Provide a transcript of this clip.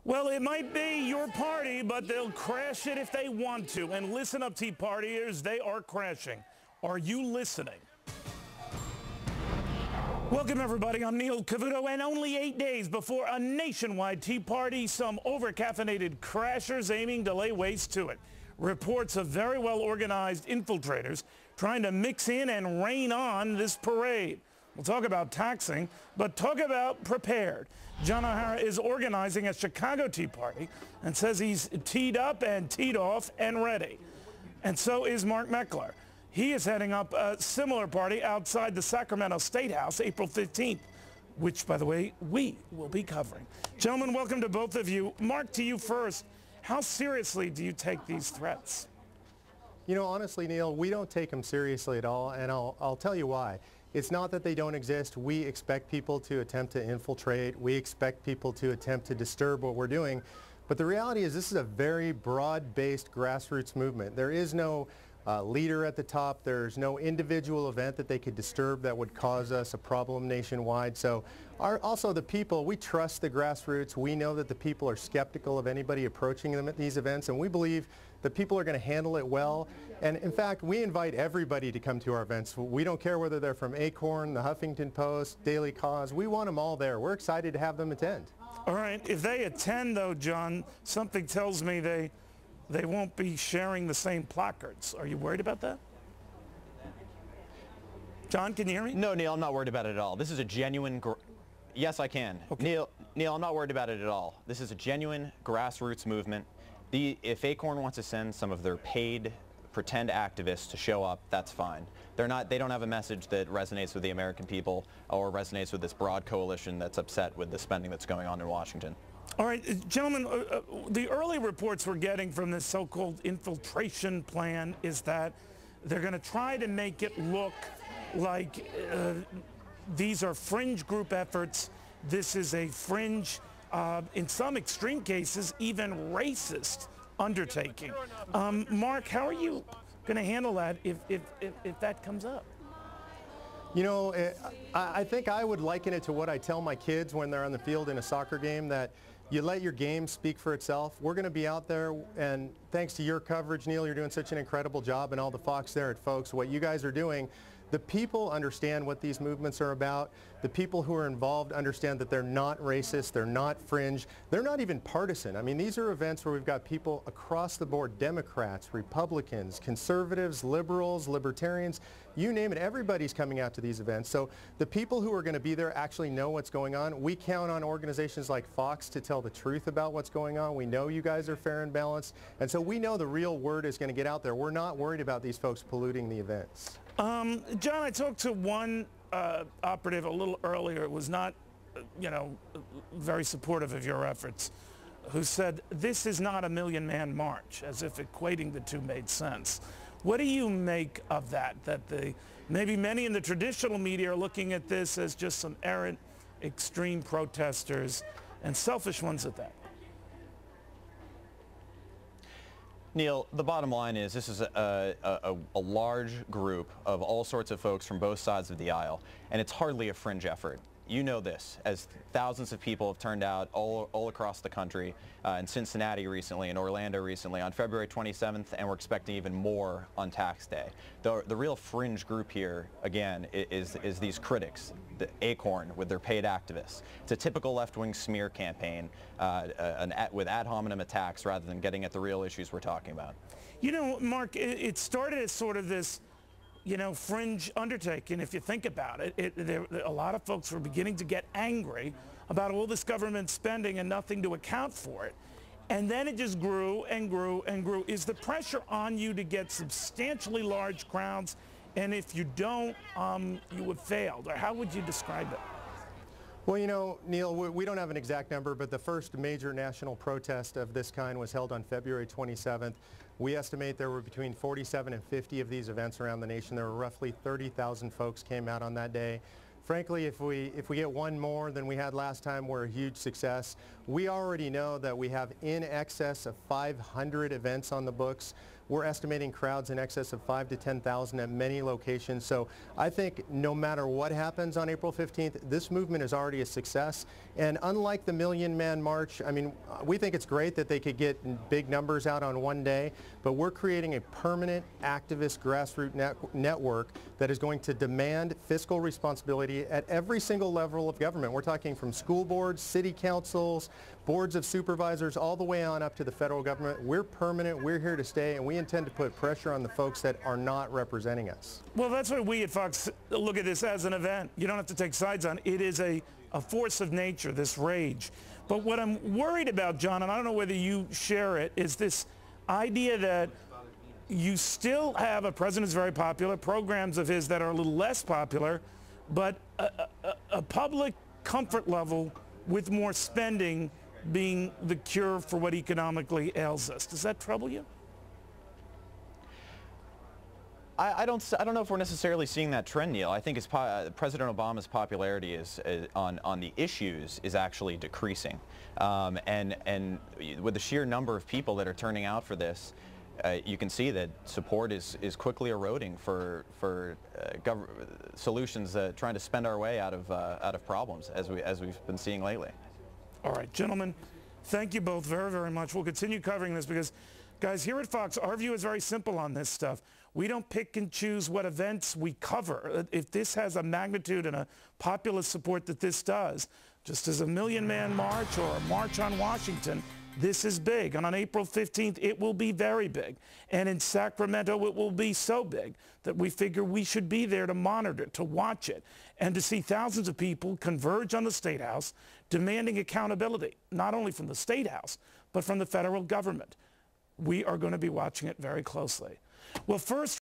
Well, it might be your party, but they'll crash it if they want to. And listen up, Tea Partiers, they are crashing. Are you listening? Welcome, everybody. I'm Neil Cavuto, and only 8 days before a nationwide Tea Party, some over-caffeinated crashers aiming to lay waste to it. Reports of very well-organized infiltrators trying to mix in and rain on this parade. We'll talk about taxing, but talk about prepared. John O'Hara is organizing a Chicago Tea Party and says he's teed up and teed off and ready. And so is Mark Meckler. He is heading up a similar party outside the Sacramento State House April 15th, which, by the way, we will be covering. Gentlemen, welcome to both of you. Mark, to you first. How seriously do you take these threats? You know, honestly, Neil, we don't take them seriously at all, and I'll tell you why. It's not that they don't exist. We expect people to attempt to infiltrate. We expect people to attempt to disturb what we're doing. But the reality is this is a very broad-based grassroots movement. There is no leader at the top. There's no individual event that they could disturb that would cause us a problem nationwide. So also the people, we trust the grassroots. We know that the people are skeptical of anybody approaching them at these events, and we believe that people are going to handle it well. And in fact, we invite everybody to come to our events. We don't care whether they're from Acorn, the Huffington Post, Daily Cause. We want them all there. We're excited to have them attend. All right. If they attend, though, John, something tells me they won't be sharing the same placards. Are you worried about that? John, can you hear me? No, Neil, I'm not worried about it at all. This is a genuine... Yes, I can. Okay. Neil, I'm not worried about it at all. This is a genuine grassroots movement. If Acorn wants to send some of their paid pretend activists to show up, that's fine. They don't have a message that resonates with the American people or resonates with this broad coalition that's upset with the spending that's going on in Washington. All right, gentlemen, the early reports we're getting from this so-called infiltration plan is that they're going to try to make it look like these are fringe group efforts. This is a fringe, in some extreme cases, even racist undertaking. Mark, how are you going to handle that if that comes up? You know, I think I would liken it to what I tell my kids when they're on the field in a soccer game, that you let your game speak for itself. We're going to be out there, and thanks to your coverage, Neil, you're doing such an incredible job, and all the Fox there at Folks, what you guys are doing. The people understand what these movements are about. The people who are involved understand that they're not racist, they're not fringe, they're not even partisan. I mean, these are events where we've got people across the board, Democrats, Republicans, conservatives, liberals, libertarians, you name it, everybody's coming out to these events. So the people who are going to be there actually know what's going on. We count on organizations like Fox to tell the truth about what's going on. We know you guys are fair and balanced, and so we know the real word is going to get out there. We're not worried about these folks polluting the events. John, I talked to one operative a little earlier. It was not, very supportive of your efforts, who said this is not a million-man march, as if equating the two made sense. What do you make of that? That maybe many in the traditional media are looking at this as just some errant, extreme protesters, and selfish ones at that. Neil, the bottom line is this is a large group of all sorts of folks from both sides of the aisle, and it's hardly a fringe effort. You know this, as thousands of people have turned out all across the country, in Cincinnati recently, in Orlando recently, on February 27th, and we're expecting even more on tax day. The real fringe group here, again, is these critics, the Acorn with their paid activists. It's a typical left-wing smear campaign with ad hominem attacks rather than getting at the real issues we're talking about. You know, Mark, it started as sort of this fringe undertaking. If you think about it, a lot of folks were beginning to get angry about all this government spending and nothing to account for it. And then it just grew and grew and grew. Is the pressure on you to get substantially large crowds? And if you don't, you have failed? Or how would you describe it? Well, you know, Neil, we don't have an exact number, but the first major national protest of this kind was held on February 27th. We estimate there were between 47 and 50 of these events around the nation. There were roughly 30,000 folks came out on that day. Frankly, if we get one more than we had last time, we're a huge success. We already know that we have in excess of 500 events on the books. We're estimating crowds in excess of 5,000 to 10,000 at many locations. So I think no matter what happens on April 15th, this movement is already a success. And unlike the Million Man March, I mean, we think it's great that they could get big numbers out on one day, but we're creating a permanent activist grassroots network that is going to demand fiscal responsibility at every single level of government. We're talking from school boards, city councils, boards of supervisors, all the way on up to the federal government. We're permanent, we're here to stay, and we intend to put pressure on the folks that are not representing us. Well, that's why we at Fox look at this as an event. You don't have to take sides on it. It is a force of nature, this rage. But what I'm worried about, John, and I don't know whether you share it, is this idea that you still have a president who's very popular, programs of his that are a little less popular, but a public comfort level with more spending being the cure for what economically ails us. Does that trouble you? I don't know if we're necessarily seeing that trend, Neil. I think President Obama's popularity on the issues is actually decreasing, and with the sheer number of people that are turning out for this, you can see that support is quickly eroding for solutions, trying to spend our way out of problems, as we've been seeing lately. All right, gentlemen, thank you both very, very much. We'll continue covering this because, guys, here at Fox, our view is very simple on this stuff. We don't pick and choose what events we cover. If this has a magnitude and a populist support that this does, just as a Million Man March or a March on Washington, this is big. And on April 15th, it will be very big. And in Sacramento, it will be so big that we figure we should be there to monitor it, to watch it, and to see thousands of people converge on the State House demanding accountability, not only from the State House, but from the federal government. We are going to be watching it very closely. Well, first,